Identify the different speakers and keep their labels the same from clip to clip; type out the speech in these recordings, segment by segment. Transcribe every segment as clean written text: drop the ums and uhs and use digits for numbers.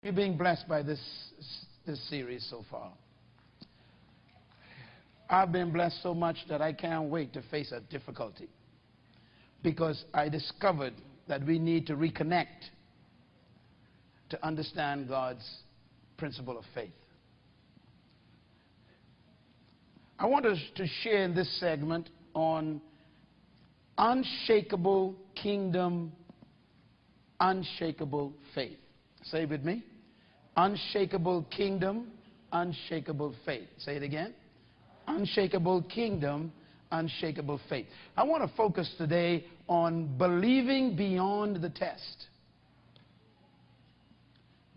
Speaker 1: You're being blessed by this series so far. I've been blessed so much that I can't wait to face a difficulty, because I discovered that we need to reconnect to understand God's principle of faith. I want us to share in this segment on unshakable kingdom, unshakable faith. Say it with me. Unshakable kingdom, unshakable faith. Say it again. Unshakable kingdom, unshakable faith. I want to focus today on believing beyond the test.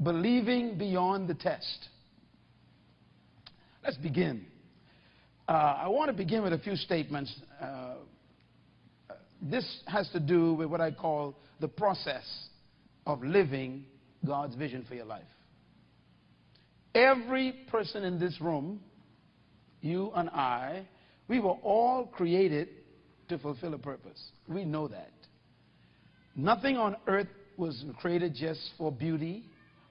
Speaker 1: Believing beyond the test. Let's begin. I want to begin with a few statements. This has to do with what I call the process of living God's vision for your life. Every person in this room, you and I, we were all created to fulfill a purpose. We know that. Nothing on earth was created just for beauty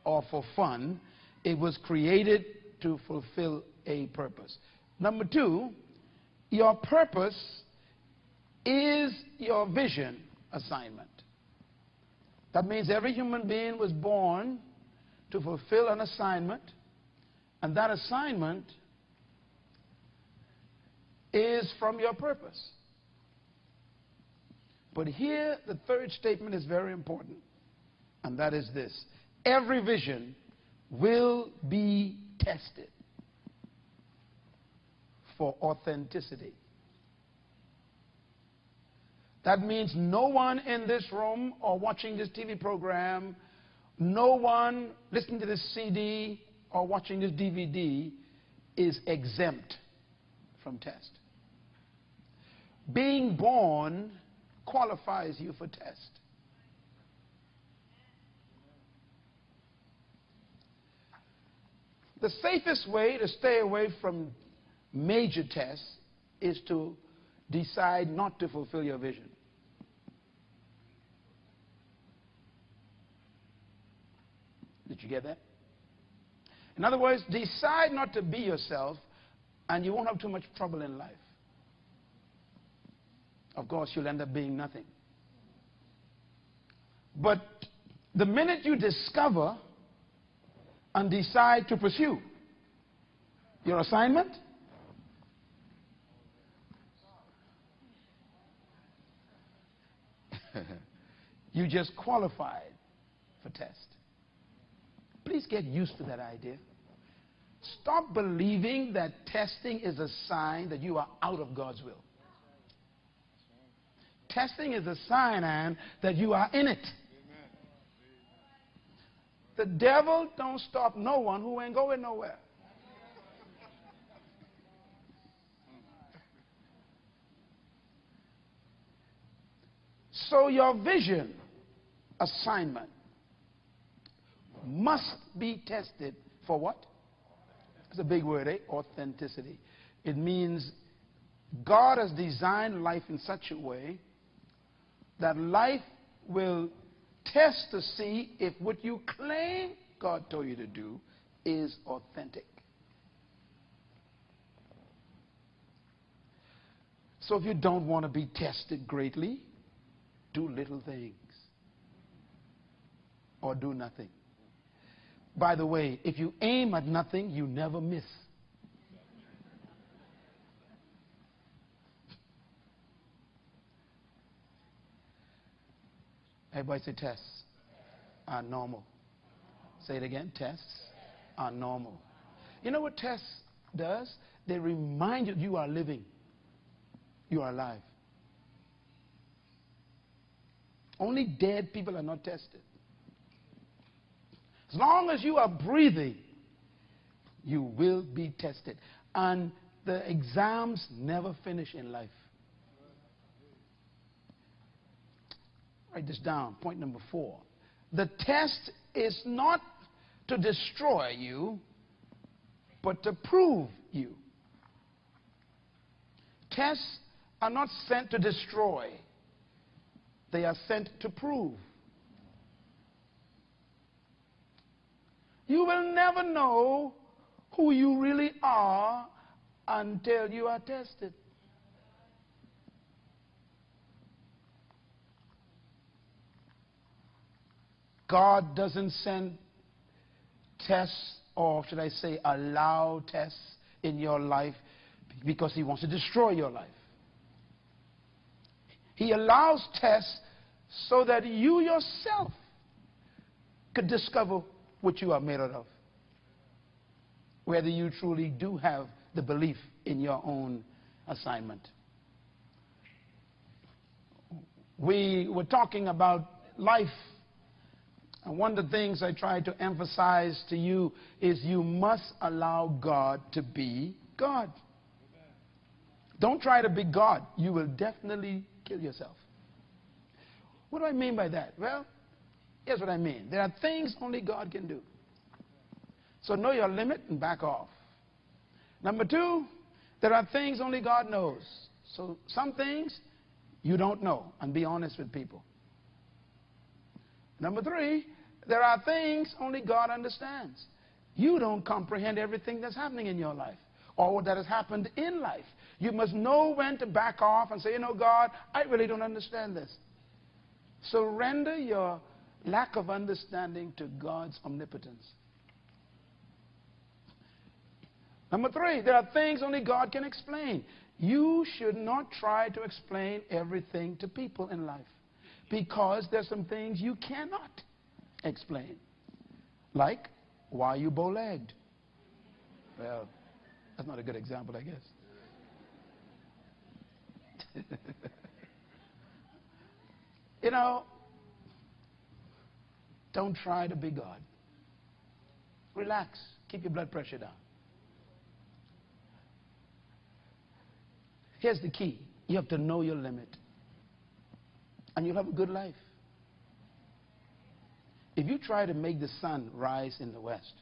Speaker 1: or for fun. It was created to fulfill a purpose. Number two, your purpose is your vision assignment. That means every human being was born to fulfill an assignment, and that assignment is from your purpose. But here, the third statement is very important, and that is this: every vision will be tested for authenticity. That means no one in this room or watching this TV program, no one listening to this CD or watching this DVD is exempt from test. Being born qualifies you for test. The safest way to stay away from major tests is to decide not to fulfill your vision. Did you get that? In other words, decide not to be yourself, and you won't have too much trouble in life. Of course, you'll end up being nothing. But the minute you discover and decide to pursue your assignment, you just qualified for test. Please get used to that idea. Stop believing that testing is a sign that you are out of God's will. Testing is a sign, Anne, that you are in it. The devil don't stop no one who ain't going nowhere. So your vision assignment must be tested for what? It's a big word, eh? Authenticity. It means God has designed life in such a way that life will test to see if what you claim God told you to do is authentic. So if you don't want to be tested greatly, do little things or do nothing. By the way, if you aim at nothing, you never miss. Everybody say tests are normal. Say it again. Tests are normal. You know what tests does? They remind you you are living. You are alive. Only dead people are not tested. As long as you are breathing, you will be tested. And the exams never finish in life. Write this down. Point number 4. The test is not to destroy you, but to prove you. Tests are not sent to destroy. They are sent to prove. You will never know who you really are until you are tested. God doesn't send tests, or should I say allow tests in your life because he wants to destroy your life. He allows tests so that you yourself could discover what you are made out of. Whether you truly do have the belief in your own assignment. We were talking about life. And one of the things I try to emphasize to you is you must allow God to be God. Don't try to be God. You will definitely kill yourself. What do I mean by that? Well, here's what I mean. There are things only God can do. So know your limit and back off. Number two, there are things only God knows. So some things you don't know, and be honest with people. Number three, there are things only God understands. You don't comprehend everything that's happening in your life or that has happened in life. You must know when to back off and say, you know, God, I really don't understand this. Surrender your lack of understanding to God's omnipotence. Number three, there are things only God can explain. You should not try to explain everything to people in life because there's some things you cannot explain. Like, why are you bow-legged? Well, that's not a good example, I guess. You know, don't try to be God. Relax. Keep your blood pressure down. Here's the key. You have to know your limit. And you'll have a good life. If you try to make the sun rise in the west,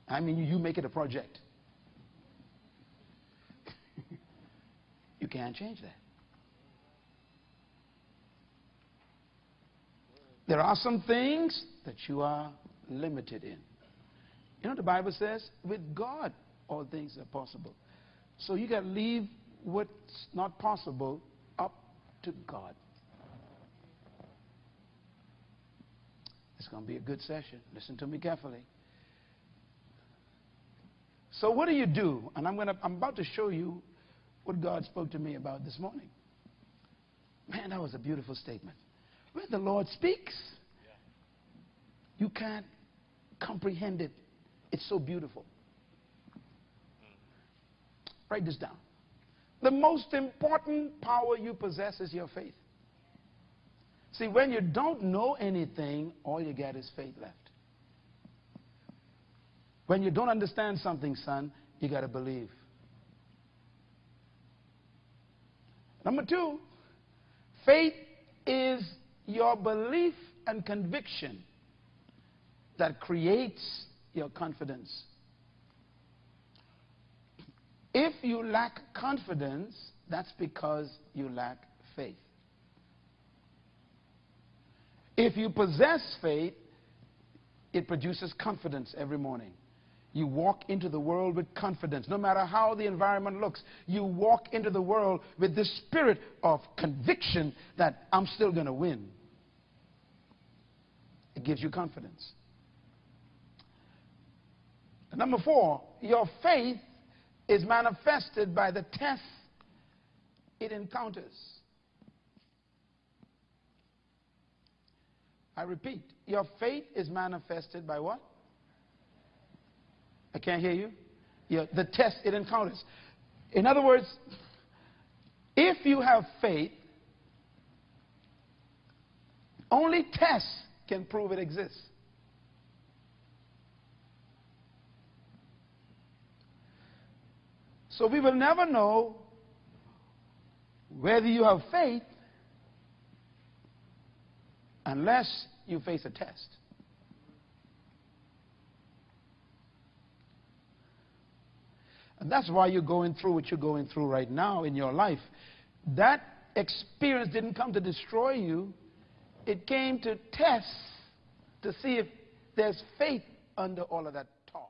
Speaker 1: I mean, you make it a project. You can't change that. There are some things that you are limited in. You know, the Bible says, with God, all things are possible. So you got to leave what's not possible up to God. It's going to be a good session. Listen to me carefully. So what do you do? And I'm about to show you what God spoke to me about this morning. Man, that was a beautiful statement. When the Lord speaks, you can't comprehend it. It's so beautiful. Write this down. The most important power you possess is your faith. See, when you don't know anything, all you get is faith left. When you don't understand something, son, you got to believe. Number two, faith is your belief and conviction that creates your confidence. If you lack confidence, that's because you lack faith. If you possess faith, it produces confidence every morning. You walk into the world with confidence. No matter how the environment looks, you walk into the world with this spirit of conviction that I'm still going to win. It gives you confidence. And number four, your faith is manifested by the tests it encounters. I repeat, your faith is manifested by what? I can't hear you. The test it encounters. In other words, if you have faith, only tests can prove it exists. So we will never know whether you have faith unless you face a test. And that's why you're going through what you're going through right now in your life. That experience didn't come to destroy you. It came to test to see if there's faith under all of that talk.